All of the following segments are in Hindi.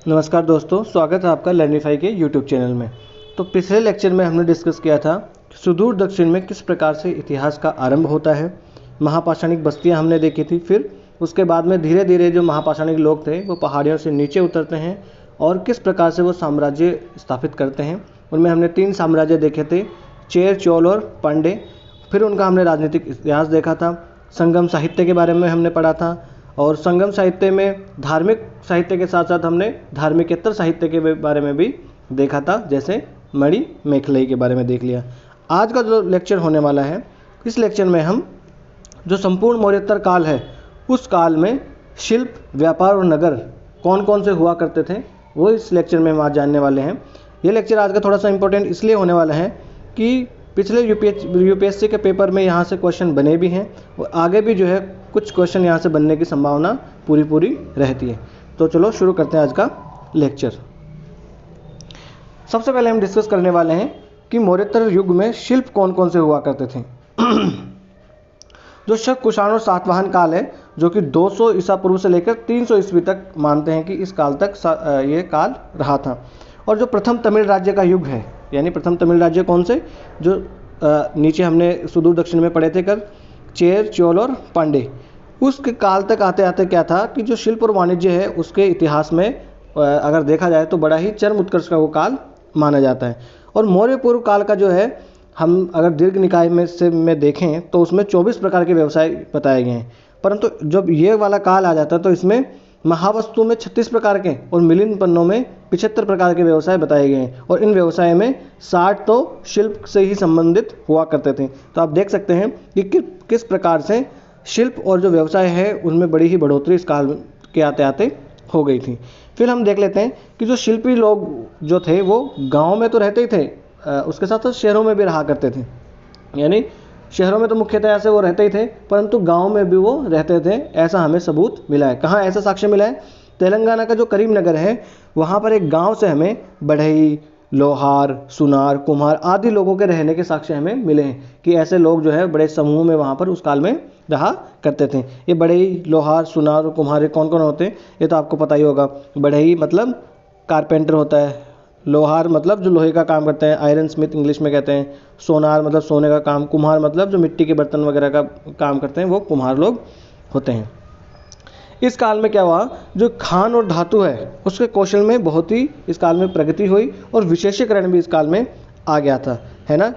नमस्कार दोस्तों, स्वागत है आपका लर्निफाई के यूट्यूब चैनल में। तो पिछले लेक्चर में हमने डिस्कस किया था कि सुदूर दक्षिण में किस प्रकार से इतिहास का आरंभ होता है। महापाषाणिक बस्तियां हमने देखी थी। फिर उसके बाद में धीरे धीरे जो महापाषाणिक लोग थे वो पहाड़ियों से नीचे उतरते हैं और किस प्रकार से वो साम्राज्य स्थापित करते हैं। उनमें हमने 3 साम्राज्य देखे थे, चेर, चोल और पांडे। फिर उनका हमने राजनीतिक इतिहास देखा था। संगम साहित्य के बारे में हमने पढ़ा था और संगम साहित्य में धार्मिक साहित्य के साथ साथ हमने धार्मिकेतर साहित्य के बारे में भी देखा था, जैसे मणि मेखलई के बारे में देख लिया। आज का जो लेक्चर होने वाला है, इस लेक्चर में हम जो संपूर्ण मौर्योत्तर काल है उस काल में शिल्प, व्यापार और नगर कौन कौन से हुआ करते थे वो इस लेक्चर में हम आज जानने वाले हैं। ये लेक्चर आज का थोड़ा सा इंपॉर्टेंट इसलिए होने वाला है कि पिछले यूपीएससी के पेपर में यहाँ से क्वेश्चन बने भी हैं और आगे भी जो है कुछ क्वेश्चन यहाँ से बनने की संभावना पूरी रहती है। तो चलो शुरू करते हैं आज का लेक्चर। सबसे पहले हम डिस्कस करने वाले हैं कि मौर्योत्तर युग में शिल्प कौन कौन से हुआ करते थे। जो शक, कुषाण और सातवाहन काल है, जो कि 200 ईसा पूर्व से लेकर 300 ईस्वी तक मानते हैं कि इस काल तक ये काल रहा था। और जो प्रथम तमिल राज्य का युग है, यानी प्रथम तमिल राज्य कौन से, जो नीचे हमने सुदूर दक्षिण में पढ़े थे, कर चेर, चोल और पांडे, उसके काल तक आते आते क्या था कि जो शिल्प और वाणिज्य है उसके इतिहास में अगर देखा जाए तो बड़ा ही चरम उत्कर्ष का वो काल माना जाता है। और मौर्य पूर्व काल का जो है, हम अगर दीर्घ निकाय में देखें तो उसमें 24 प्रकार के व्यवसाय बताए गए हैं, परंतु जब ये वाला काल आ जाता है तो इसमें महावस्तु में 36 प्रकार के और मिलिंद पन्नों में 75 प्रकार के व्यवसाय बताए गए हैं। और इन व्यवसाय में 60 तो शिल्प से ही संबंधित हुआ करते थे। तो आप देख सकते हैं कि किस प्रकार से शिल्प और जो व्यवसाय है उनमें बड़ी ही बढ़ोतरी इस काल के आते आते हो गई थी। फिर हम देख लेते हैं कि जो शिल्पी लोग जो थे वो गाँव में तो रहते ही थे, उसके साथ साथ शहरों में भी रहा करते थे। यानी शहरों में तो मुख्यतः से वो रहते ही थे, परंतु गांव में भी वो रहते थे, ऐसा हमें सबूत मिला है। कहाँ ऐसा साक्ष्य मिला है? तेलंगाना का जो करीमनगर है वहाँ पर एक गांव से हमें बढ़ई, लोहार, सुनार, कुम्हार आदि लोगों के रहने के साक्ष्य हमें मिले हैं कि ऐसे लोग जो है बड़े समूह में वहाँ पर उस काल में रहा करते थे। ये बढ़ई, लोहार, सुनार और कुम्हार कौन कौन होते हैं ये तो आपको पता ही होगा। बढ़ई मतलब कारपेंटर होता है, लोहार मतलब जो लोहे का काम करते हैं, आयरन स्मिथ इंग्लिश में कहते हैं, सोनार मतलब सोने का काम, कुम्हार मतलब जो मिट्टी के बर्तन वगैरह का काम करते हैं वो कुम्हार लोग होते हैं। इस काल में क्या हुआ, जो खान और धातु है उसके कौशल में बहुत ही इस काल में प्रगति हुई और विशेषीकरण भी इस काल में आ गया था, है ना।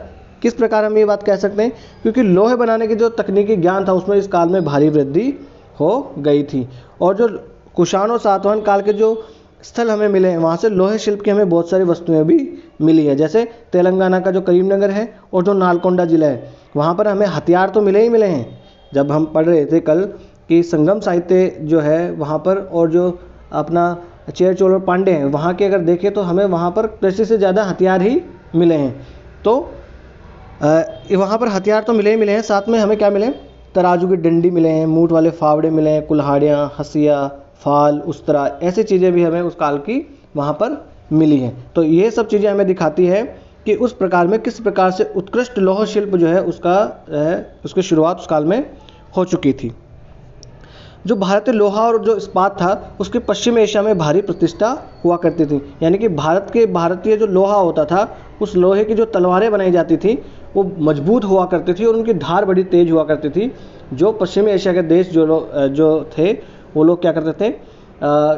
किस प्रकार हम ये बात कह सकते हैं, क्योंकि लोहे बनाने की जो तकनीकी ज्ञान था उसमें इस काल में भारी वृद्धि हो गई थी। और जो कुषाण और सातवाहन काल के जो स्थल हमें मिले हैं वहाँ से लोहे शिल्प की हमें बहुत सारी वस्तुएं भी मिली है। जैसे तेलंगाना का जो करीमनगर है और जो नालकोंडा जिला है वहाँ पर हमें हथियार तो मिले ही मिले हैं। जब हम पढ़ रहे थे कल कि संगम साहित्य जो है वहाँ पर, और जो अपना चेर, चोल और पांडे हैं वहाँ के अगर देखें तो हमें वहाँ पर कृषि से ज़्यादा हथियार ही मिले हैं। तो वहाँ पर हथियार तो मिले ही मिले हैं, साथ में हमें क्या मिले, तराजू की डंडी मिले हैं, मूठ वाले फावड़े मिले हैं, कुल्हाड़ियाँ, हंसिया, फाल, उस तरह ऐसी चीज़ें भी हमें उस काल की वहाँ पर मिली हैं। तो ये सब चीज़ें हमें दिखाती है कि उस प्रकार में किस प्रकार से उत्कृष्ट लौह शिल्प जो है उसकी शुरुआत उस काल में हो चुकी थी। जो भारतीय लोहा और जो इस्पात था उसके पश्चिम एशिया में भारी प्रतिष्ठा हुआ करती थी। यानी कि भारतीय जो लोहा होता था उस लोहे की जो तलवारें बनाई जाती थी वो मजबूत हुआ करती थी और उनकी धार बड़ी तेज हुआ करती थी। जो पश्चिमी एशिया के देश जो थे वो लोग क्या करते थे,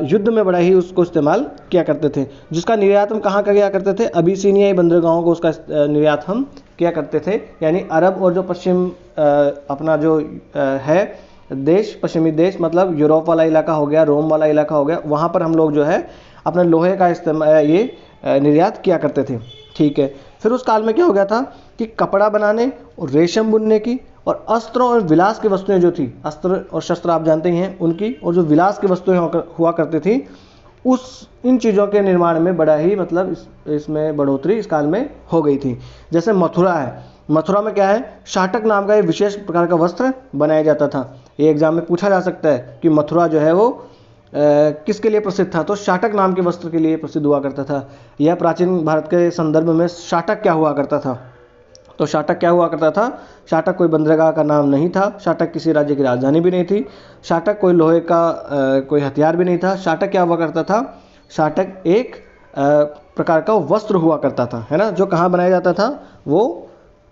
युद्ध में बड़ा ही उसको इस्तेमाल किया करते थे। जिसका निर्यात हम कहाँ किया करते थे, अबिसिनियाई बंदरगाहों को उसका निर्यात हम किया करते थे। यानी अरब और जो पश्चिम अपना जो है देश, पश्चिमी देश मतलब यूरोप वाला इलाका हो गया, रोम वाला इलाका हो गया, वहाँ पर हम लोग जो है अपने लोहे का इस्तेमाल निर्यात किया करते थे। ठीक है। फिर उस काल में क्या हो गया था कि कपड़ा बनाने और रेशम बुनने की और अस्त्रों और विलास की वस्तुएं जो थी, अस्त्र और शस्त्र आप जानते ही हैं उनकी, और जो विलास की वस्तुएं हुआ करती थी इन चीज़ों के निर्माण में बड़ा ही मतलब इसमें बढ़ोतरी इस काल में हो गई थी। जैसे मथुरा है, मथुरा में क्या है, शाटक नाम का एक विशेष प्रकार का वस्त्र बनाया जाता था। ये एग्जाम में पूछा जा सकता है कि मथुरा जो है वो किसके लिए प्रसिद्ध था, तो शाटक नाम के वस्त्र के लिए प्रसिद्ध हुआ करता था। यह प्राचीन भारत के संदर्भ में शाटक क्या हुआ करता था, तो शाटक क्या हुआ करता था, शाटक कोई बंदरगाह का नाम नहीं था, शाटक किसी राज्य की राजधानी भी नहीं थी, शाटक कोई लोहे का कोई हथियार भी नहीं था। शाटक क्या हुआ करता था, शाटक एक प्रकार का वस्त्र हुआ करता था, है ना, जो कहाँ बनाया जाता था, वो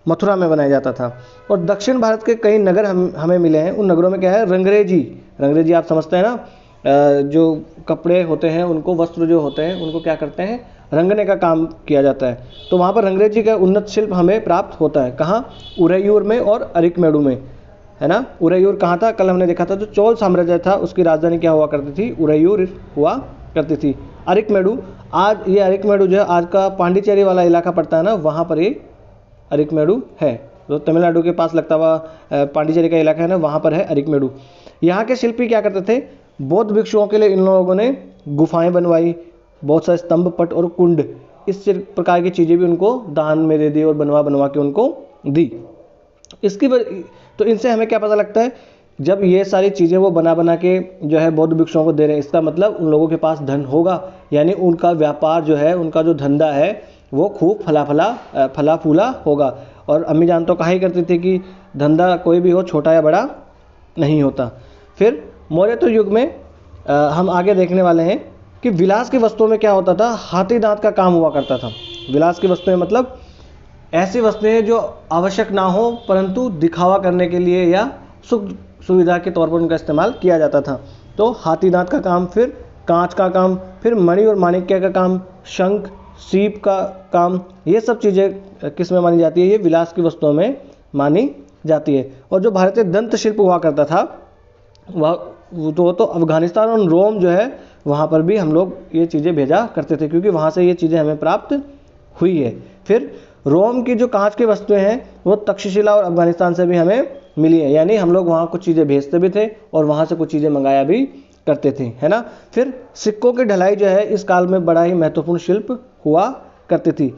मथुरा में बनाया जाता था। और दक्षिण भारत के कई नगर हमें मिले हैं, उन नगरों में क्या है, रंगरेजी। रंगरेजी आप समझते हैं ना, जो कपड़े होते हैं उनको, वस्त्र जो होते हैं उनको क्या करते हैं, रंगने का काम किया जाता है। तो वहाँ पर रंगरेजी का उन्नत शिल्प हमें प्राप्त होता है। कहाँ, उरैयूर में और अरिकमेडु में, है ना। उरैयूर कहाँ था, कल हमने देखा था, जो चोल साम्राज्य था उसकी राजधानी क्या हुआ करती थी, उरैयूर हुआ करती थी। अरिकमेडु, आज ये अरिकमेडु जो है आज का पांडिचेरी वाला इलाका पड़ता है ना, वहाँ पर ये अरिकमेडु है, जो तमिलनाडु के पास लगता हुआ पांडिचेरी का इलाका है ना, वहाँ पर है अरिकमेडु। यहाँ के शिल्पी क्या करते थे, बौद्ध भिक्षुओं के लिए इन लोगों ने गुफाएं बनवाई, बहुत सारे स्तंभ, पट और कुंड, इस प्रकार की चीज़ें भी उनको दान में दे दी और बनवा के उनको दी। इसकी तो इनसे हमें क्या पता लगता है, जब ये सारी चीज़ें वो बना के जो है बौद्ध भिक्षुओं को दे रहे हैं, इसका मतलब उन लोगों के पास धन होगा, यानी उनका व्यापार जो है, उनका जो धंधा है वो खूब फला फूला होगा। और अम्मी जान तो कहा ही करती थी कि धंधा कोई भी हो, छोटा या बड़ा नहीं होता। फिर मौर्य युग में हम आगे देखने वाले हैं कि विलास की वस्तुओं में क्या होता था, हाथी दांत का काम हुआ करता था। विलास की वस्तुएं मतलब ऐसी वस्तुएं जो आवश्यक ना हो परंतु दिखावा करने के लिए या सुख सुविधा के तौर पर उनका इस्तेमाल किया जाता था। तो हाथी दांत का काम, फिर कांच का काम, फिर मणि और माणिक्य का काम, शंख सीप का काम, ये सब चीज़ें किस में मानी जाती है, ये विलास की वस्तुओं में मानी जाती है। और जो भारतीय दंत शिल्प हुआ करता था वो तो अफगानिस्तान और रोम जो है वहाँ पर भी हम लोग ये चीज़ें भेजा करते थे, क्योंकि वहाँ से ये चीज़ें हमें प्राप्त हुई है। फिर रोम की जो कांच की वस्तुएं हैं वो तक्षशिला और अफगानिस्तान से भी हमें मिली है, यानी हम लोग वहाँ कुछ चीज़ें भेजते भी थे और वहाँ से कुछ चीज़ें मंगाया भी करते थे, है ना। फिर सिक्कों की ढलाई जो है इस काल में बड़ा ही महत्वपूर्ण शिल्प हुआ करती थी।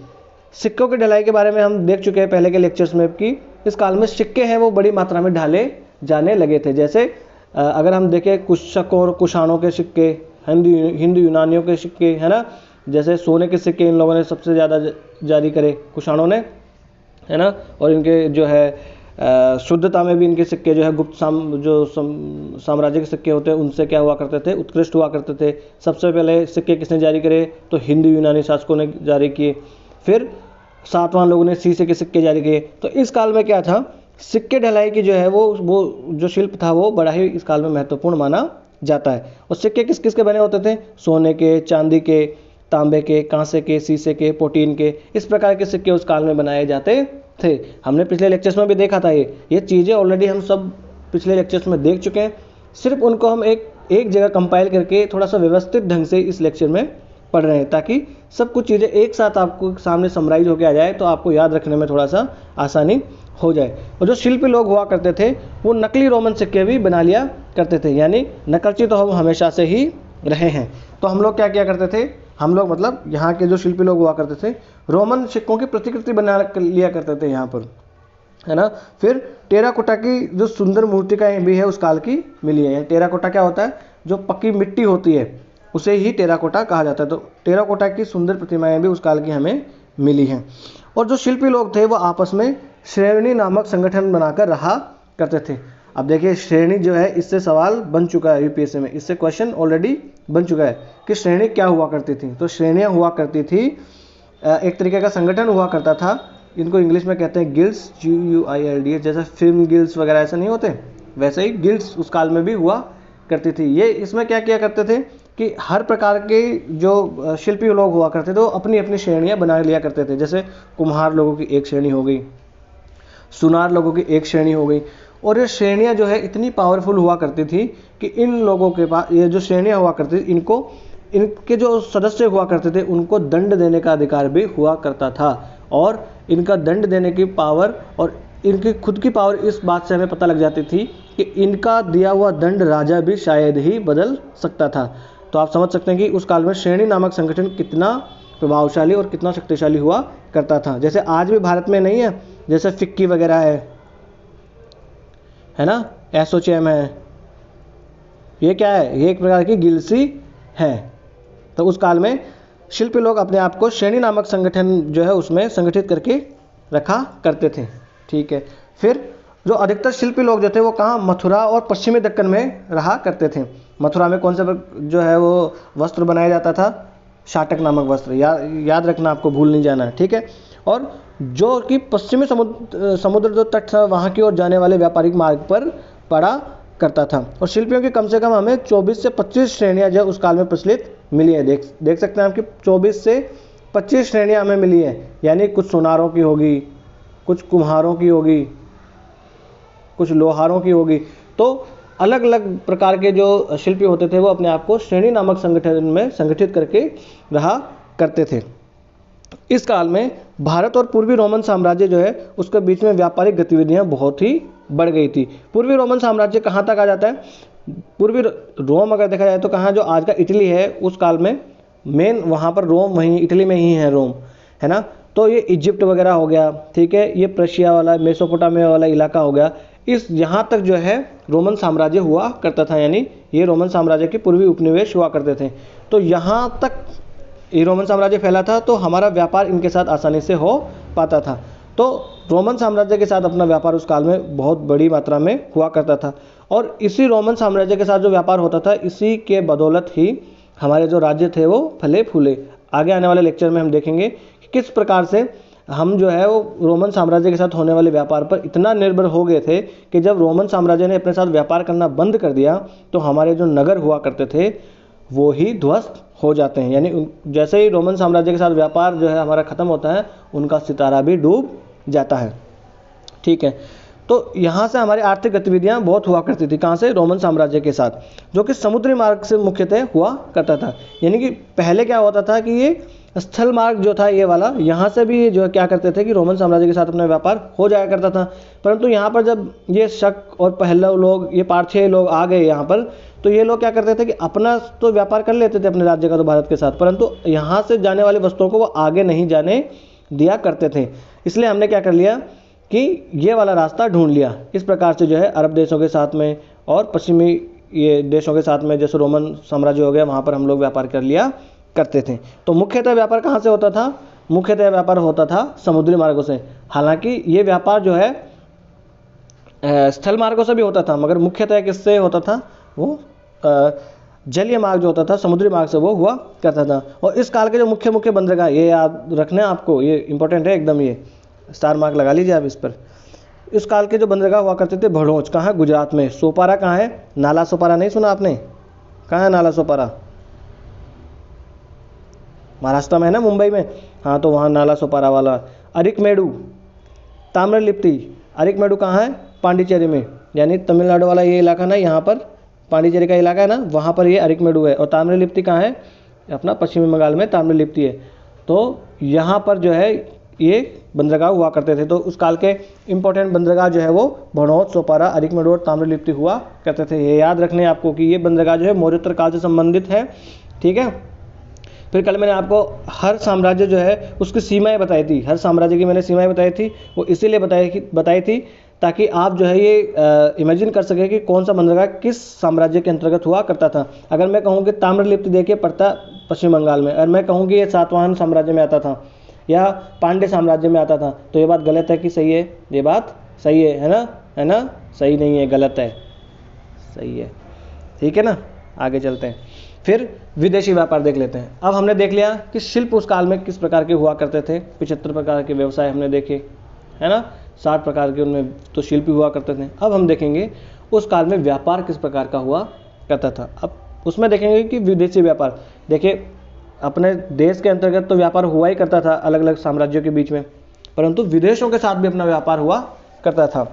सिक्कों की ढलाई के बारे में हम देख चुके हैं पहले के लेक्चर्स में कि इस काल में सिक्के हैं वो बड़ी मात्रा में ढाले जाने लगे थे। जैसे अगर हम देखें कुशकों और कुषाणों के सिक्के, हिंदू यूनानियों के सिक्के, है ना, जैसे सोने के सिक्के इन लोगों ने सबसे ज़्यादा जारी करे कुषाणों ने, है ना। और इनके जो है शुद्धता में भी इनके सिक्के जो है गुप्त साम्राज्य के सिक्के होते हैं उनसे क्या हुआ करते थे, उत्कृष्ट हुआ करते थे। सबसे पहले सिक्के किसने जारी करे, तो हिंदू यूनानी शासकों ने जारी किए। फिर सातवां लोगों ने शीशे के सिक्के जारी किए। तो इस काल में क्या था, सिक्के ढलाई की जो है वो जो शिल्प था वो बड़ा ही इस काल में महत्वपूर्ण माना जाता है। और सिक्के किस किस के बने होते थे, सोने के, चांदी के, तांबे के, कांसे के, शीशे के, पोटीन के, इस प्रकार के सिक्के उस काल में बनाए जाते थे। हमने पिछले लेक्चर्स में भी देखा था, ये चीज़ें ऑलरेडी हम सब पिछले लेक्चर्स में देख चुके हैं। सिर्फ उनको हम एक जगह कंपाइल करके थोड़ा सा व्यवस्थित ढंग से इस लेक्चर में पढ़ रहे हैं, ताकि सब कुछ चीज़ें एक साथ आपको सामने समराइज होकर आ जाए, तो आपको याद रखने में थोड़ा सा आसानी हो जाए। और जो शिल्पी लोग हुआ करते थे वो नकली रोमन सिक्के भी बना लिया करते थे, यानी नकलची तो हम हमेशा से ही रहे हैं। तो हम लोग क्या किया करते थे, हम लोग मतलब यहाँ के जो शिल्पी लोग हुआ करते थे रोमन सिक्कों की प्रतिकृति बना लिया करते थे यहाँ पर, है ना। फिर टेराकोटा की जो सुंदर मूर्तिकाएं भी है उस काल की मिली है। टेराकोटा क्या होता है, जो पक्की मिट्टी होती है उसे ही टेराकोटा कहा जाता है। तो टेराकोटा की सुंदर प्रतिमाएं भी उस काल की हमें मिली हैं। और जो शिल्पी लोग थे वो आपस में श्रेणी नामक संगठन बनाकर रहा करते थे। अब देखिए श्रेणी जो है, इससे सवाल बन चुका है यूपीएससी में, इससे क्वेश्चन ऑलरेडी बन चुका है कि श्रेणी क्या हुआ करती थी। तो श्रेणियाँ हुआ करती थी, एक तरीके का संगठन हुआ करता था, इनको इंग्लिश में कहते हैं गिल्ड्स, GUILDS, जैसे फिल्म गिल्ड्स वगैरह ऐसे नहीं होते, वैसे ही गिल्ड्स उस काल में भी हुआ करती थी। ये इसमें क्या किया करते थे कि हर प्रकार के जो शिल्पी लोग हुआ करते थे वो अपनी अपनी श्रेणियाँ बना लिया करते थे। जैसे कुम्हार लोगों की एक श्रेणी हो गई, सुनार लोगों की एक श्रेणी हो गई। और ये श्रेणियाँ जो है इतनी पावरफुल हुआ करती थी कि इन लोगों के पास ये जो श्रेणियाँ हुआ करती थी, इनके जो सदस्य हुआ करते थे उनको दंड देने का अधिकार भी हुआ करता था। और इनका दंड देने की पावर और इनकी खुद की पावर इस बात से हमें पता लग जाती थी कि इनका दिया हुआ दंड राजा भी शायद ही बदल सकता था। तो आप समझ सकते हैं कि उस काल में श्रेणी नामक संगठन कितना प्रभावशाली और कितना शक्तिशाली हुआ करता था। जैसे आज भी भारत में नहीं है, जैसे फिक्की वगैरह है ना, एसोचैम है, ये क्या है, ये एक प्रकार की गिल्सी है। तो उस काल में शिल्पी लोग अपने आप को श्रेणी नामक संगठन जो है उसमें संगठित करके रखा करते थे, ठीक है। फिर जो अधिकतर शिल्पी लोग जो थे वो कहाँ, मथुरा और पश्चिमी दक्कन में रहा करते थे। मथुरा में कौन से जो है वो वस्त्र बनाया जाता था, शाटक नामक वस्त्र, याद रखना, आपको भूल नहीं जाना है, ठीक है। और जो कि पश्चिमी समुद्र जो तट था वहाँ की ओर जाने वाले व्यापारिक मार्ग पर पड़ा करता था। और शिल्पियों की कम से कम हमें 24 से 25 श्रेणियाँ जो उस काल में प्रचलित मिली है। देख सकते हैं आपकी 24 से 25 श्रेणियाँ हमें मिली है, यानी कुछ सोनारों की होगी, कुछ कुम्हारों की होगी, कुछ लोहारों की होगी। तो अलग अलग प्रकार के जो शिल्पी होते थे वो अपने आप को श्रेणी नामक संगठन में संगठित करके रहा करते थे। इस काल में भारत और पूर्वी रोमन साम्राज्य जो है उसके बीच में व्यापारिक गतिविधियां बहुत ही बढ़ गई थी। पूर्वी रोमन साम्राज्य कहाँ तक आ जाता है? पूर्वी रोम अगर देखा जाए तो कहाँ, जो आज का इटली है उस काल में मेन वहाँ पर रोम वहीं इटली में ही है, रोम है ना। तो ये इजिप्ट वगैरह हो गया, ठीक है, ये प्रशिया वाला मेसोपोटामिया वाला इलाका हो गया, इस यहाँ तक जो है रोमन साम्राज्य हुआ करता था, यानी ये रोमन साम्राज्य के पूर्वी उपनिवेश हुआ करते थे। तो यहाँ तक ये रोमन साम्राज्य फैला था तो हमारा व्यापार इनके साथ आसानी से हो पाता था। तो रोमन साम्राज्य के साथ अपना व्यापार उस काल में बहुत बड़ी मात्रा में हुआ करता था। और इसी रोमन साम्राज्य के साथ जो व्यापार होता था, इसी के बदौलत ही हमारे जो राज्य थे वो फले फूले। आगे आने वाले लेक्चर में हम देखेंगे कि किस प्रकार से हम जो है वो रोमन साम्राज्य के साथ होने वाले व्यापार पर इतना निर्भर हो गए थे कि जब रोमन साम्राज्य ने अपने साथ व्यापार करना बंद कर दिया तो हमारे जो नगर हुआ करते थे वो ही ध्वस्त हो जाते हैं। यानी जैसे ही रोमन साम्राज्य के साथ व्यापार जो है हमारा ख़त्म होता है, उनका सितारा भी डूब जाता है, ठीक है। तो यहाँ से हमारी आर्थिक गतिविधियाँ बहुत हुआ करती थी, कहाँ से? रोमन साम्राज्य के साथ, जो कि समुद्री मार्ग से मुख्यतः हुआ करता था। यानी कि पहले क्या होता था कि ये स्थल मार्ग जो था ये वाला, यहाँ से भी जो है क्या करते थे कि रोमन साम्राज्य के साथ अपना व्यापार हो जाया करता था। परंतु यहाँ पर जब ये शक और पहलव लोग, ये पारथेय लोग आ गए यहाँ पर, तो ये लोग क्या करते थे कि अपना तो व्यापार कर लेते थे अपने राज्य का, तो भारत के साथ, परंतु यहाँ से जाने वाली वस्तुओं को वो आगे नहीं जाने दिया करते थे। इसलिए हमने क्या कर लिया कि ये वाला रास्ता ढूंढ लिया। इस प्रकार से जो है अरब देशों के साथ में और पश्चिमी ये देशों के साथ में, जैसे रोमन साम्राज्य हो गया, वहाँ पर हम लोग व्यापार कर लिया करते थे। तो मुख्यतः व्यापार कहाँ से होता था? मुख्यतः व्यापार होता था समुद्री मार्गों से। हालांकि ये व्यापार जो है स्थल मार्गों से भी होता था, मगर मुख्यतः किससे होता था? वो जलीय मार्ग जो होता था, समुद्री मार्ग से वो हुआ करता था। और इस काल के जो मुख्य मुख्य बंदरगाह, ये याद रखना है आपको, ये इंपॉर्टेंट है एकदम, ये स्टार मार्क लगा लीजिए आप इस पर। इस काल के जो बंदरगाह हुआ करते थे, भड़ोच कहाँ है? गुजरात में। सोपारा कहाँ है? नाला सोपारा, नहीं सुना आपने? कहाँ है नाला सोपारा? महाराष्ट्र में है ना, मुंबई में, हाँ, तो वहाँ नाला सोपारा वाला। अरिकमेडु, ताम्रलिप्ति, अरिकमेडु कहाँ है? पांडिचेरी में, यानी तमिलनाडु वाला ये इलाका ना, यहाँ पर पांडिचेरी का इलाका है ना, वहाँ पर ये अरिकमेडु है। और ताम्रलिप्ति कहाँ है? अपना पश्चिमी बंगाल में ताम्रलिप्ति है। तो यहाँ पर जो है ये बंदरगाह हुआ करते थे। तो उस काल के इंपॉर्टेंट बंदरगाह जो है वो भड़ोच, सोपारा, अरिकमेडु और ताम्रलिप्ति हुआ करते थे। ये याद रखने आपको कि ये बंदरगाह जो है मौर्योत्तर काल से संबंधित है, ठीक है। फिर कल मैंने आपको हर साम्राज्य जो है उसकी सीमाएं बताई थी, हर साम्राज्य की मैंने सीमाएं बताई थी, वो इसीलिए बताई थी ताकि आप जो है ये इमेजिन कर सकें कि कौन सा बंदरगाह किस साम्राज्य के अंतर्गत हुआ करता था। अगर मैं कहूँ कि ताम्रलिप्ति देखिए पड़ता पश्चिम बंगाल में, और मैं कहूँ कि ये सातवाहन साम्राज्य में आता था या पांड्य साम्राज्य में आता था, तो ये बात गलत है कि सही है? ये बात सही है ना? है ना? सही नहीं है, गलत है, सही है, ठीक है ना। आगे चलते हैं, फिर विदेशी व्यापार देख लेते हैं। अब हमने देख लिया कि शिल्प उस काल में किस प्रकार के हुआ करते थे। 75 प्रकार के व्यवसाय हमने देखे, है ना, 60 प्रकार के उनमें तो शिल्पी हुआ करते थे। अब हम देखेंगे उस काल में व्यापार किस प्रकार का हुआ करता था। अब उसमें देखेंगे कि विदेशी व्यापार, देखिए अपने देश के अंतर्गत तो व्यापार हुआ ही करता था अलग अलग साम्राज्यों के बीच में, परंतु विदेशों के साथ भी अपना व्यापार हुआ करता था।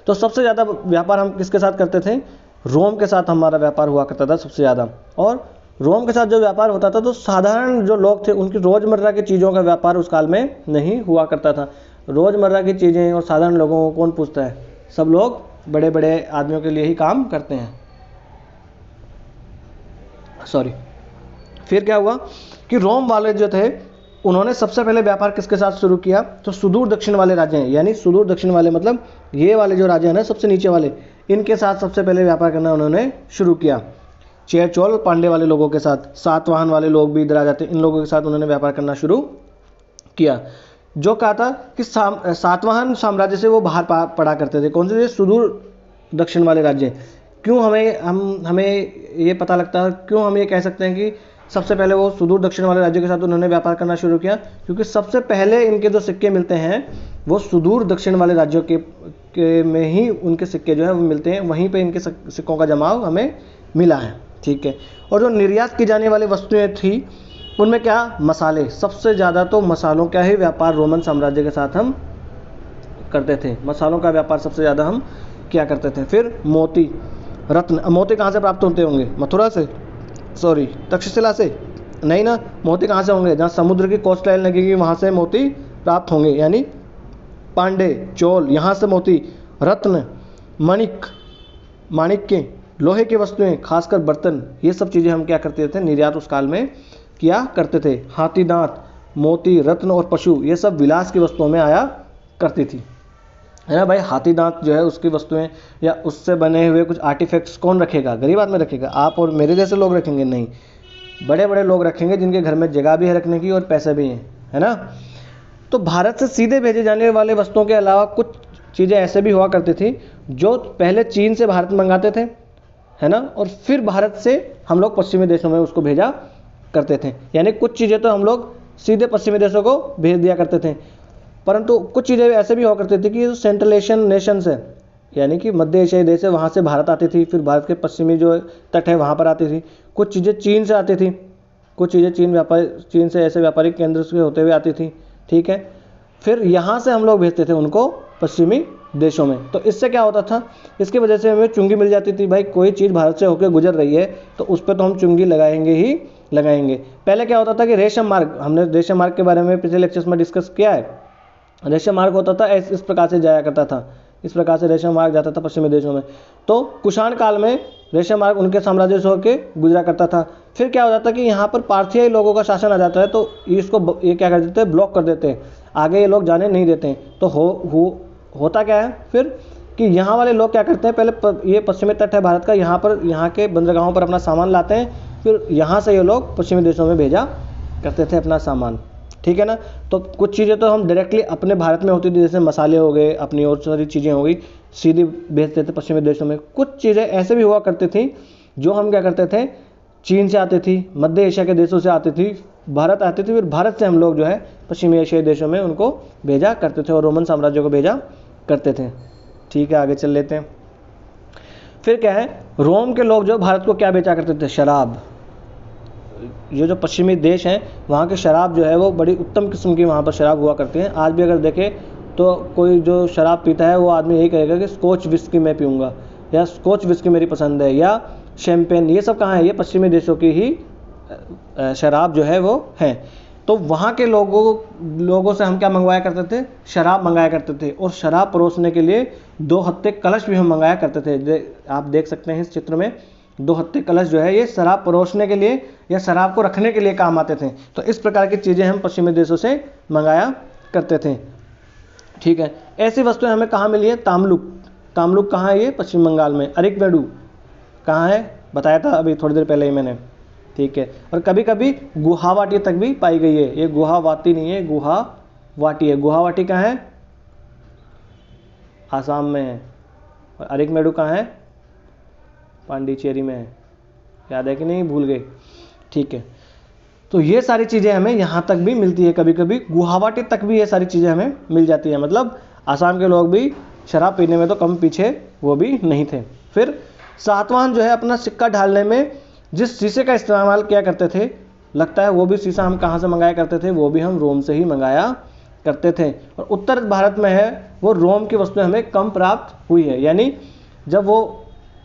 तो सबसे ज़्यादा व्यापार हम किसके साथ करते थे? रोम के साथ हमारा व्यापार हुआ करता था सबसे ज़्यादा। और रोम के साथ जो व्यापार होता था तो साधारण जो लोग थे उनकी रोज़मर्रा की चीज़ों का व्यापार उस काल में नहीं हुआ करता था। रोज़मर्रा की चीज़ें और साधारण लोगों को कौन पूछता है? सब लोग बड़े बड़े आदमियों के लिए ही काम करते हैं, सॉरी। फिर क्या हुआ कि रोम वाले जो थे उन्होंने सबसे पहले व्यापार किसके साथ शुरू किया? तो सुदूर दक्षिण वाले राज्य हैं, यानी सुदूर दक्षिण वाले मतलब ये वाले जो राज्य हैं ना सबसे नीचे वाले, इनके साथ सबसे पहले व्यापार करना उन्होंने शुरू किया। चेर चोल पांडे वाले लोगों के साथ, सातवाहन वाले लोग भी इधर आ जाते हैं, इन लोगों के साथ उन्होंने व्यापार करना शुरू किया। जो कहा था कि सातवाहन साम्राज्य से वो बाहर पड़ा करते थे। कौन से? सुदूर दक्षिण वाले राज्य, क्यों हमें ये पता लगता है, क्यों हम ये कह सकते हैं कि सबसे पहले वो सुदूर दक्षिण वाले राज्यों के साथ उन्होंने व्यापार करना शुरू किया? क्योंकि सबसे पहले इनके जो सिक्के मिलते हैं वो सुदूर दक्षिण वाले राज्यों के में ही उनके सिक्के जो है वो मिलते हैं, वहीं पे इनके सिक्कों का जमाव हमें मिला है। ठीक है। और जो निर्यात की जाने वाली वस्तुएं थी उनमें क्या, मसाले, सबसे ज़्यादा तो मसालों का ही व्यापार रोमन साम्राज्य के साथ हम करते थे, मसालों का व्यापार सबसे ज़्यादा हम क्या करते थे। फिर मोती, रत्न। मोती कहाँ से प्राप्त होते होंगे? मथुरा से, सॉरी तक्षशिला से नहीं ना, मोती कहाँ से होंगे? जहाँ समुद्र की कोस्ट लाइन लगेगी वहाँ से मोती प्राप्त होंगे, यानी पांडे, चोल, यहाँ से मोती। रत्न, माणिक्य, लोहे की वस्तुएं, खासकर बर्तन, ये सब चीज़ें हम क्या करते थे, निर्यात उस काल में किया करते थे। हाथी दांत, मोती, रत्न और पशु, ये सब विलास की वस्तुओं में आया करती थी, है ना भाई। हाथी दांत जो है उसकी वस्तुएं या उससे बने हुए कुछ आर्टिफैक्ट्स कौन रखेगा? गरीब आदमी रखेगा? आप और मेरे जैसे लोग रखेंगे? नहीं, बड़े बड़े लोग रखेंगे जिनके घर में जगह भी है रखने की और पैसे भी हैं, है ना। तो भारत से सीधे भेजे जाने वाले वस्तुओं के अलावा कुछ चीज़ें ऐसे भी हुआ करती थी जो पहले चीन से भारत मंगाते थे, है ना, और फिर भारत से हम लोग पश्चिमी देशों में उसको भेजा करते थे। यानी कुछ चीज़ें तो हम लोग सीधे पश्चिमी देशों को भेज दिया करते थे, परंतु कुछ चीज़ें ऐसे भी हुआ करती थी कि जो सेंट्रल एशियन नेशंस है, यानी कि मध्य एशियाई देश है, वहाँ से भारत आती थी, फिर भारत के पश्चिमी जो तट है वहाँ पर आती थी। कुछ चीज़ें चीन से आती थी, कुछ चीज़ें चीन से ऐसे व्यापारिक केंद्र से होते हुए आती थी। ठीक है। फिर यहाँ से हम लोग भेजते थे उनको पश्चिमी देशों में। तो इससे क्या होता था, इसकी वजह से हमें चुंगी मिल जाती थी। भाई कोई चीज़ भारत से होकर गुजर रही है तो उस पर तो हम चुंगी लगाएंगे ही लगाएंगे। पहले क्या होता था कि रेशम मार्ग, हमने रेशम मार्ग के बारे में पिछले लेक्चर्स में डिस्कस किया है। रेशम मार्ग होता था, इस प्रकार से जाया करता था, इस प्रकार से रेशम मार्ग जाता था पश्चिमी देशों में। तो कुषाण काल में रेशम मार्ग उनके साम्राज्य से होकर गुजरा करता था। फिर क्या हो जाता है कि यहाँ पर पार्थियाई लोगों का शासन आ जाता है, तो ये क्या कर देते हैं, ब्लॉक कर देते हैं, आगे ये लोग जाने नहीं देते हैं। तो होता क्या है फिर कि यहाँ वाले लोग क्या करते हैं, पहले ये पश्चिमी तट है भारत का, यहाँ के बंदरगाहों पर अपना सामान लाते हैं, फिर यहाँ से ये लोग पश्चिमी देशों में भेजा करते थे अपना सामान। ठीक है ना। तो कुछ चीज़ें तो हम डायरेक्टली अपने भारत में होती थी, जैसे मसाले हो गए, अपनी और सारी चीज़ें हो गई, सीधी भेजते थे पश्चिमी देशों में। कुछ चीज़ें ऐसे भी हुआ करती थी जो हम क्या करते थे, चीन से आती थी, मध्य एशिया के देशों से आती थी, भारत आती थी, फिर भारत से हम लोग जो है पश्चिमी एशियाई देशों में उनको भेजा करते थे और रोमन साम्राज्य को भेजा करते थे। ठीक है, आगे चल लेते हैं। फिर क्या है, रोम के लोग जो भारत को क्या बेचा करते थे, शराब। ये जो पश्चिमी देश हैं वहाँ के शराब जो है वो बड़ी उत्तम किस्म की वहाँ पर शराब हुआ करती हैं। आज भी अगर देखें तो कोई जो शराब पीता है वो आदमी यही कहेगा कि स्कॉच विस्की मैं पीऊँगा, या स्कॉच विस्की मेरी पसंद है, या शैम्पेन। ये सब कहाँ है, ये पश्चिमी देशों की ही शराब जो है वो है। तो वहाँ के लोगों से हम क्या मंगवाया करते थे, शराब मंगाया करते थे। और शराब परोसने के लिए 2 हत्थे कलश भी हम मंगाया करते थे। आप देख सकते हैं इस चित्र में 2 हत्थे कलश जो है ये शराब परोसने के लिए या शराब को रखने के लिए काम आते थे। तो इस प्रकार की चीज़ें हम पश्चिमी देशों से मंगाया करते थे। ठीक है। ऐसी वस्तुएं हमें कहाँ मिली है, तामलुक कहाँ है, ये पश्चिम बंगाल में। अरिकमेडु कहाँ है, बताया था अभी थोड़ी देर पहले ही मैंने। ठीक है। और कभी कभी गुवाहाटी तक भी पाई गई है। ये गुवाहाटी नहीं है, गुवाहाटी है। गुवाहाटी कहाँ है, आसाम में है। और अरिकमेडु कहाँ है, पांडिचेरी में है। याद है कि नहीं, भूल गए। ठीक है। तो ये सारी चीज़ें हमें यहाँ तक भी मिलती है, कभी कभी गुवाहाटी तक भी ये सारी चीज़ें हमें मिल जाती है। मतलब आसाम के लोग भी शराब पीने में तो कम पीछे वो भी नहीं थे। फिर सातवाहन जो है अपना सिक्का ढालने में जिस शीशे का इस्तेमाल किया करते थे, लगता है वो भी शीशा हम कहाँ से मंगाया करते थे, वो भी हम रोम से ही मंगाया करते थे। और उत्तर भारत में है वो रोम की वस्तुएं हमें कम प्राप्त हुई है। यानी जब वो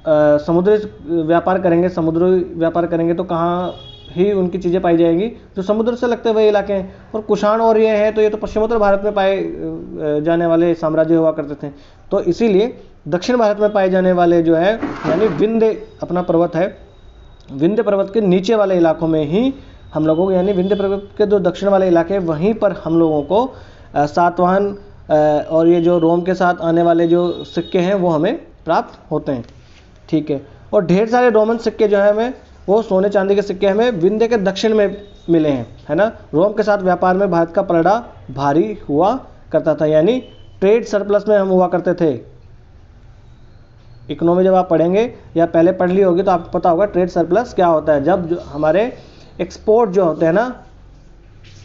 समुद्री व्यापार करेंगे तो कहाँ ही उनकी चीज़ें पाई जाएंगी, जो समुद्र से लगते हुए इलाके हैं। और कुषाण और ये है तो ये तो पश्चिमोत्तर भारत में पाए जाने वाले साम्राज्य हुआ करते थे। तो इसीलिए दक्षिण भारत में पाए जाने वाले जो है, यानी विंध्य अपना पर्वत है, विंध्य पर्वत के नीचे वाले इलाकों में ही हम लोगों को, यानी विंध्य पर्वत के जो दक्षिण वाले इलाके हैं वहीं पर हम लोगों को सातवाहन और ये जो रोम के साथ आने वाले जो सिक्के हैं वो हमें प्राप्त होते हैं। ठीक है। और ढेर सारे रोमन सिक्के जो है हमें, वो सोने चांदी के सिक्के हमें विंध्य के दक्षिण में मिले हैं, है ना। रोम के साथ व्यापार में भारत का पलड़ा भारी हुआ करता था, यानी ट्रेड सरप्लस में हम हुआ करते थे। इकोनॉमी जब आप पढ़ेंगे या पहले पढ़ ली होगी तो आपको पता होगा ट्रेड सरप्लस क्या होता है। जब जो हमारे एक्सपोर्ट जो होते हैं ना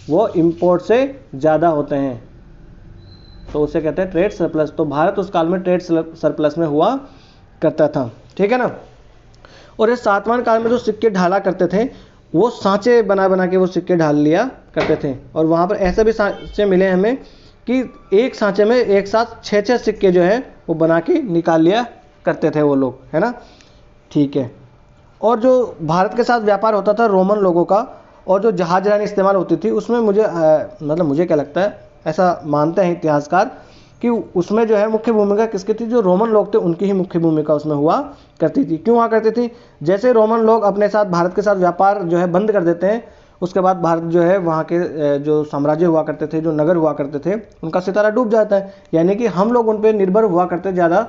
वो इंपोर्ट से ज़्यादा होते हैं तो उसे कहते हैं ट्रेड सरप्लस। तो भारत उस काल में ट्रेड सरप्लस में हुआ करता था, ठीक है ना। और इस सातवां काल में जो सिक्के ढाला करते थे वो सांचे बना बना के वो सिक्के ढाल लिया करते थे। और वहाँ पर ऐसे भी सांचे मिले हमें कि एक सांचे में एक साथ 6-6 सिक्के जो है वो बना के निकाल लिया करते थे वो लोग, है ना, ठीक है। और जो भारत के साथ व्यापार होता था रोमन लोगों का और जो जहाज रानी इस्तेमाल होती थी उसमें मुझे क्या लगता है, ऐसा मानते हैं इतिहासकार कि उसमें जो है मुख्य भूमिका किसकी थी, जो रोमन लोग थे उनकी ही मुख्य भूमिका उसमें हुआ करती थी। क्यों हुआ करती थी, जैसे रोमन लोग अपने साथ भारत के साथ व्यापार जो है बंद कर देते हैं उसके बाद भारत जो है वहाँ के जो साम्राज्य हुआ करते थे, जो नगर हुआ करते थे, उनका सितारा डूब जाता है। यानी कि हम लोग उन पर निर्भर हुआ करते ज़्यादा।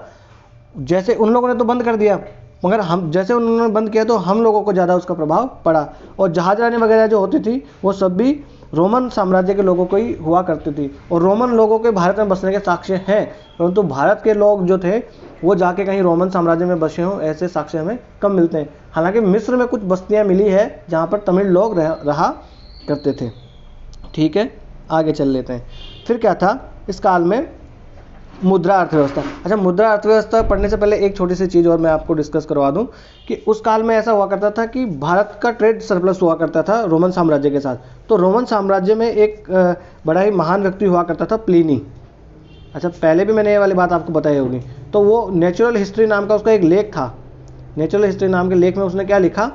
जैसे उन लोगों ने तो बंद कर दिया मगर हम जैसे उन्होंने बंद किया तो हम लोगों को ज़्यादा उसका प्रभाव पड़ा। और जहाज रानी वगैरह जो होती थी वो सब भी रोमन साम्राज्य के लोगों को ही हुआ करती थी। और रोमन लोगों के भारत में बसने के साक्ष्य हैं, परंतु भारत के लोग जो थे वो जाके कहीं रोमन साम्राज्य में बसे हों ऐसे साक्ष्य हमें कम मिलते हैं। हालांकि मिस्र में कुछ बस्तियां मिली है जहाँ पर तमिल लोग रहा करते थे, ठीक है। आगे चल लेते हैं। फिर क्या था इस काल में, मुद्रा अर्थव्यवस्था। अच्छा, मुद्रा अर्थव्यवस्था पढ़ने से पहले एक छोटी सी चीज़ और मैं आपको डिस्कस करवा दूं कि उस काल में ऐसा हुआ करता था कि भारत का ट्रेड सरप्लस हुआ करता था रोमन साम्राज्य के साथ। तो रोमन साम्राज्य में एक बड़ा ही महान व्यक्ति हुआ करता था, प्लिनी। अच्छा, पहले भी मैंने ये वाली बात आपको बताई होगी। तो वो नेचुरल हिस्ट्री नाम का उसका एक लेख था। नेचुरल हिस्ट्री नाम के लेख में उसने क्या लिखा,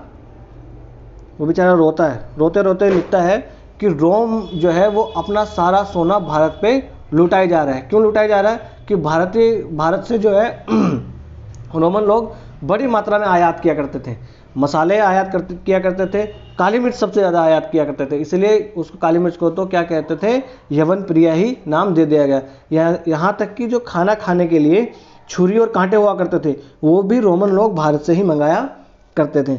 वो बेचारा रोता है, रोते रोते लिखता है कि रोम जो है वो अपना सारा सोना भारत पे लुटाया जा रहा है। क्यों लुटाया जा रहा है कि भारत से जो है रोमन लोग बड़ी मात्रा में आयात किया करते थे, मसाले आयात किया करते थे, काली मिर्च सबसे ज़्यादा आयात किया करते थे। इसलिए उसको काली मिर्च को तो क्या कहते थे, यवन प्रिया ही नाम दे दिया गया। यहाँ तक कि जो खाना खाने के लिए छुरी और कांटे हुआ करते थे वो भी रोमन लोग भारत से ही मंगाया करते थे।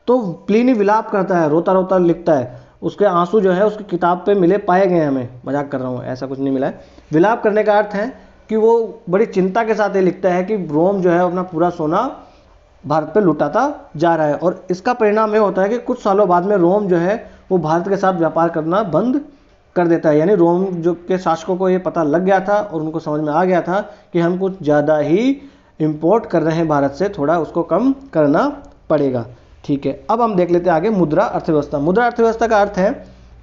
तो प्लिनी विलाप करता है, रोता रोता लिखता है, उसके आंसू जो है उसकी किताब पे मिले पाए गए। हमें मजाक कर रहा हूँ, ऐसा कुछ नहीं मिला है। विलाप करने का अर्थ है कि वो बड़ी चिंता के साथ ये लिखता है कि रोम जो है अपना पूरा सोना भारत पे लुटाता जा रहा है। और इसका परिणाम ये होता है कि कुछ सालों बाद में रोम जो है वो भारत के साथ व्यापार करना बंद कर देता है। यानी रोम जो के शासकों को ये पता लग गया था और उनको समझ में आ गया था कि हम कुछ ज़्यादा ही इम्पोर्ट कर रहे हैं भारत से, थोड़ा उसको कम करना पड़ेगा, ठीक है। अब हम देख लेते हैं आगे मुद्रा अर्थव्यवस्था। मुद्रा अर्थव्यवस्था का अर्थ है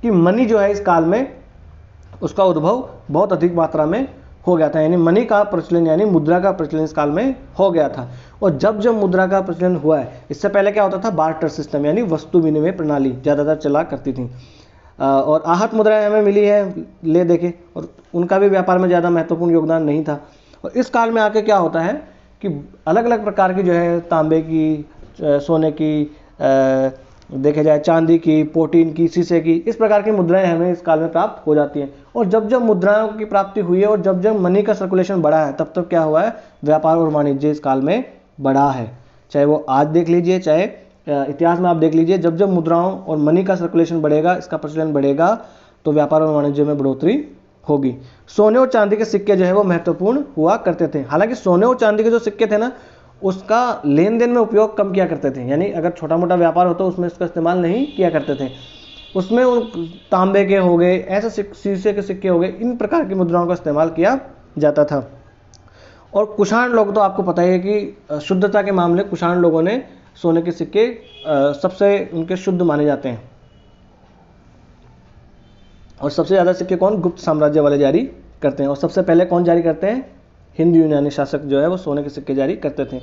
कि मनी जो है इस काल में उसका उद्भव बहुत अधिक मात्रा में हो गया था। यानी मनी का प्रचलन यानी मुद्रा का प्रचलन इस काल में हो गया था। और जब जब मुद्रा का प्रचलन हुआ है, इससे पहले क्या होता था, बार्टर सिस्टम यानी वस्तु विनिमय प्रणाली ज़्यादातर चला करती थी। और आहत मुद्राएं हमें मिली है, ले देखे, और उनका भी व्यापार में ज़्यादा महत्वपूर्ण योगदान नहीं था। और इस काल में आके क्या होता है कि अलग अलग प्रकार की जो है तांबे की, सोने की, देखे जाए चांदी की, प्रोटीन की, शीशे की, इस प्रकार की मुद्राएं हमें इस काल में प्राप्त हो जाती हैं। और जब जब मुद्राओं की प्राप्ति हुई है और जब जब मनी का सर्कुलेशन बढ़ा है तब तब क्या हुआ है, व्यापार और वाणिज्य इस काल में बढ़ा है। चाहे वो आज देख लीजिए, चाहे इतिहास में आप देख लीजिए, जब जब मुद्राओं और मनी का सर्कुलेशन बढ़ेगा, इसका प्रचलन बढ़ेगा, तो व्यापार और वाणिज्य में बढ़ोतरी होगी। सोने और चांदी के सिक्के जो है वो महत्वपूर्ण हुआ करते थे। हालांकि सोने और चांदी के जो सिक्के थे ना, उसका लेन देन में उपयोग कम किया करते थे। यानी अगर छोटा मोटा व्यापार होता उसमें इसका इस्तेमाल नहीं किया करते थे। उसमें तांबे के हो गए, ऐसे शीशे के सिक्के हो गए, इन प्रकार की मुद्राओं का इस्तेमाल किया जाता था। और कुषाण लोग तो आपको पता ही है कि शुद्धता के मामले कुषाण लोगों ने सोने के सिक्के सबसे उनके शुद्ध माने जाते हैं। और सबसे ज़्यादा सिक्के कौन, गुप्त साम्राज्य वाले जारी करते हैं। और सबसे पहले कौन जारी करते हैं, हिंदू यूनानी शासक जो है वो सोने के सिक्के जारी करते थे।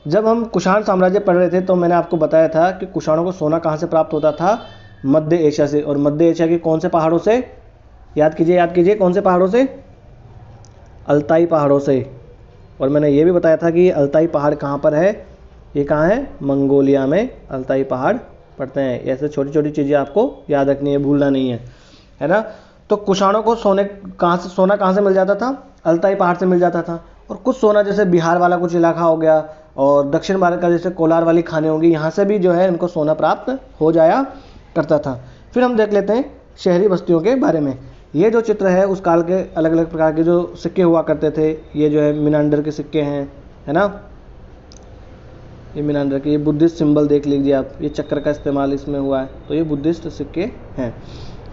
जब हम कुषाण साम्राज्य पढ़ रहे थे तो मैंने आपको बताया था कि कुषाणों को सोना कहाँ से प्राप्त होता था, मध्य एशिया से। और मध्य एशिया के कौन से पहाड़ों से, याद कीजिए कौन से पहाड़ों से, अल्ताई पहाड़ों से। और मैंने ये भी बताया था कि अल्ताई पहाड़ कहाँ पर है, ये कहाँ है, मंगोलिया में अल्ताई पहाड़ पड़ते हैं। ऐसे छोटी छोटी चीज़ें आपको याद रखनी है, भूलना नहीं है ना। तो कुषाणों को सोना कहाँ से मिल जाता था, अल्ताई पहाड़ से मिल जाता था। और कुछ सोना जैसे बिहार वाला कुछ इलाका हो गया और दक्षिण भारत का जैसे कोलार वाली खाने होंगी, यहाँ से भी जो है इनको सोना प्राप्त हो जाया करता था। फिर हम देख लेते हैं शहरी बस्तियों के बारे में। ये जो चित्र है उस काल के अलग अलग प्रकार के जो सिक्के हुआ करते थे, ये जो है मिनांडर के सिक्के हैं, है ना। ये मीनांडर के, ये बुद्धिस्ट सिंबल देख लीजिए आप, ये चक्र का इस्तेमाल इसमें हुआ है, तो ये बुद्धिस्ट सिक्के हैं।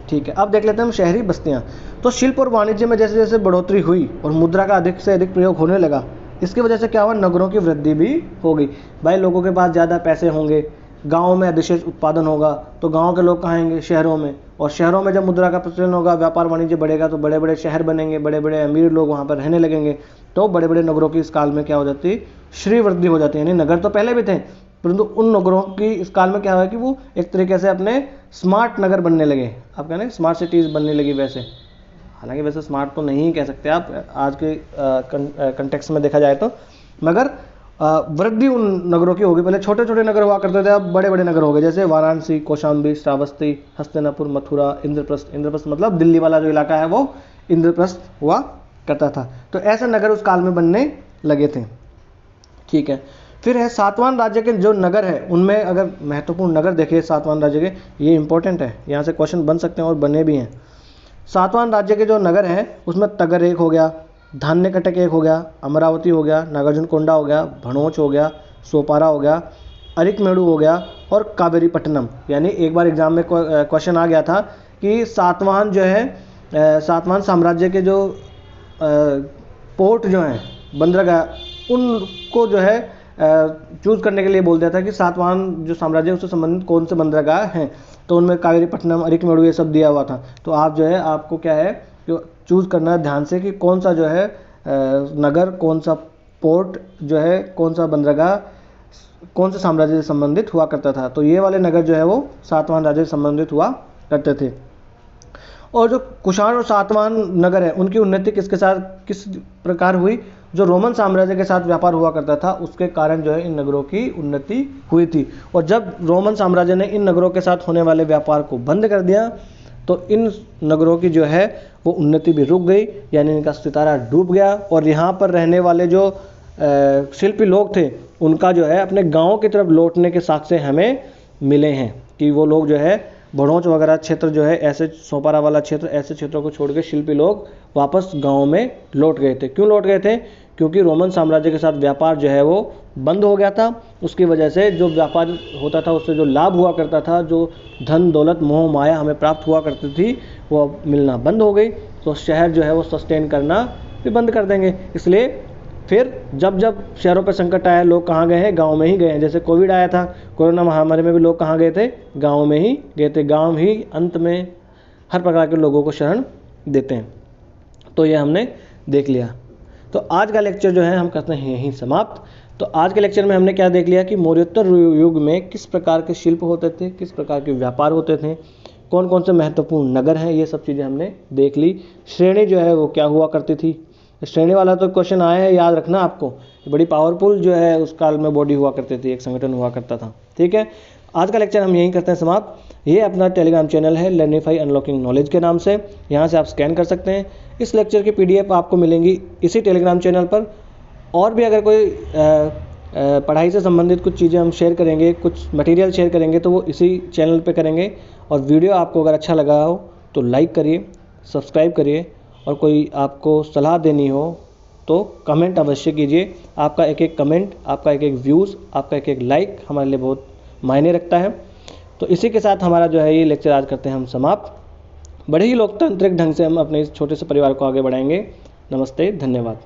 ठीक है, अब देख लेते हैं हम शहरी बस्तियाँ। तो शिल्प और वाणिज्य में जैसे जैसे बढ़ोतरी हुई और मुद्रा का अधिक से अधिक प्रयोग होने लगा, इसकी वजह से क्या हुआ, नगरों की वृद्धि भी हो गई। भाई लोगों के पास ज़्यादा पैसे होंगे, गाँव में अधिशेष उत्पादन होगा, तो गाँव के लोग कहाँ आएंगे, शहरों में, और शहरों में जब मुद्रा का प्रचलन होगा, व्यापार वाणिज्य बढ़ेगा, तो बड़े बड़े शहर बनेंगे, बड़े बड़े अमीर लोग वहाँ पर रहने लगेंगे, तो बड़े बड़े नगरों की इस काल में क्या हो जाती है, श्री वृद्धि हो जाती है। यानी नगर तो पहले भी थे, परंतु उन नगरों की इस काल में क्या हुआ कि वो एक तरीके से अपने स्मार्ट नगर बनने लगे। आप कहना स्मार्ट सिटीज़ बनने लगी, वैसे हालांकि वैसे स्मार्ट तो नहीं कह सकते आप आज के कंटेक्स्ट में देखा जाए तो, मगर वृद्धि उन नगरों की होगी। पहले छोटे छोटे नगर हुआ करते थे, अब बड़े बड़े नगर हो गए, जैसे वाराणसी, कौशाम्बी, श्रावस्ती, हस्तिनापुर, मथुरा, इंद्रप्रस्थ। इंद्रप्रस्थ मतलब दिल्ली वाला जो इलाका है वो इंद्रप्रस्थ हुआ करता था। तो ऐसे नगर उस काल में बनने लगे थे। ठीक है, फिर है सातवाहन राज्य के जो नगर है, उनमें अगर महत्वपूर्ण नगर देखें सातवाहन राज्य के, ये इंपॉर्टेंट है, यहाँ से क्वेश्चन बन सकते हैं और बने भी हैं। सातवाहन राज्य के जो नगर हैं उसमें तगर एक हो गया, धान्यकटक एक हो गया, अमरावती हो गया, नागार्जुनकोंडा हो गया, भनोच हो गया, सोपारा हो गया, अरिकमेड़ू हो गया और कावेरीपट्टनम। यानी एक बार एग्जाम में क्वेश्चन आ गया था कि सातवाहन जो है सातवाहन साम्राज्य के जो पोर्ट जो हैं, बंदरगाह, उनको जो है चूज़ करने के लिए बोल दिया था कि सातवाहन जो साम्राज्य उससे संबंधित कौन से बंदरगाह हैं, तो उनमें कावेरीपट्टनम, अरिकमेड़ू ये सब दिया हुआ था। तो आप जो है आपको क्या है जो चूज़ करना है ध्यान से कि कौन सा जो है नगर, कौन सा पोर्ट जो है, कौन सा बंदरगाह कौन से साम्राज्य से संबंधित हुआ करता था। तो ये वाले नगर जो है वो सातवाहन राज्य से संबंधित हुआ करते थे। और जो कुषाण और सातवाहन नगर है उनकी उन्नति किसके साथ किस प्रकार हुई, जो रोमन साम्राज्य के साथ व्यापार हुआ करता था उसके कारण जो है इन नगरों की उन्नति हुई थी। और जब रोमन साम्राज्य ने इन नगरों के साथ होने वाले व्यापार को बंद कर दिया तो इन नगरों की जो है वो उन्नति भी रुक गई, यानी इनका सितारा डूब गया। और यहाँ पर रहने वाले जो शिल्पी लोग थे उनका जो है अपने गाँव की तरफ लौटने के साक्ष्य हमें मिले हैं कि वो लोग जो है भड़ोच वगैरह क्षेत्र जो है, ऐसे सोपारा वाला क्षेत्र, ऐसे क्षेत्रों को छोड़ के शिल्पी लोग वापस गांव में लौट गए थे। क्यों लौट गए थे, क्योंकि रोमन साम्राज्य के साथ व्यापार जो है वो बंद हो गया था। उसकी वजह से जो व्यापार होता था उससे जो लाभ हुआ करता था, जो धन दौलत मोह माया हमें प्राप्त हुआ करती थी, वो मिलना बंद हो गई। तो शहर जो है वो सस्टेन करना भी बंद कर देंगे। इसलिए फिर जब जब शहरों पर संकट आया, लोग कहाँ गए हैं, गांव में ही गए हैं। जैसे कोविड आया था, कोरोना महामारी में भी लोग कहाँ गए थे, गांव में ही गए थे। गांव ही अंत में हर प्रकार के लोगों को शरण देते हैं। तो ये हमने देख लिया। तो आज का लेक्चर जो है हम करते हैं यहीं समाप्त। तो आज के लेक्चर में हमने क्या देख लिया कि मौर्योत्तर युग में किस प्रकार के शिल्प होते थे, किस प्रकार के व्यापार होते थे, कौन कौन से महत्वपूर्ण नगर हैं, ये सब चीज़ें हमने देख ली। श्रेणी जो है वो क्या हुआ करती थी, श्रेणी वाला तो क्वेश्चन आया है, याद रखना आपको। बड़ी पावरफुल जो है उस काल में बॉडी हुआ करती थी, एक संगठन हुआ करता था। ठीक है, आज का लेक्चर हम यहीं करते हैं समाप्त। ये अपना टेलीग्राम चैनल है लर्निफाई अनलॉकिंग नॉलेज के नाम से, यहाँ से आप स्कैन कर सकते हैं। इस लेक्चर की PDF आपको मिलेंगी इसी टेलीग्राम चैनल पर। और भी अगर कोई पढ़ाई से संबंधित कुछ चीज़ें हम शेयर करेंगे, कुछ मटेरियल शेयर करेंगे, तो वो इसी चैनल पे करेंगे। और वीडियो आपको अगर अच्छा लगा हो तो लाइक करिए, सब्सक्राइब करिए, और कोई आपको सलाह देनी हो तो कमेंट अवश्य कीजिए। आपका एक एक कमेंट, आपका एक एक व्यूज़, आपका एक एक लाइक हमारे लिए बहुत मायने रखता है। तो इसी के साथ हमारा जो है ये लेक्चर आज करते हैं हम समाप्त। बड़े ही लोकतांत्रिक ढंग से हम अपने इस छोटे से परिवार को आगे बढ़ाएंगे। नमस्ते, धन्यवाद।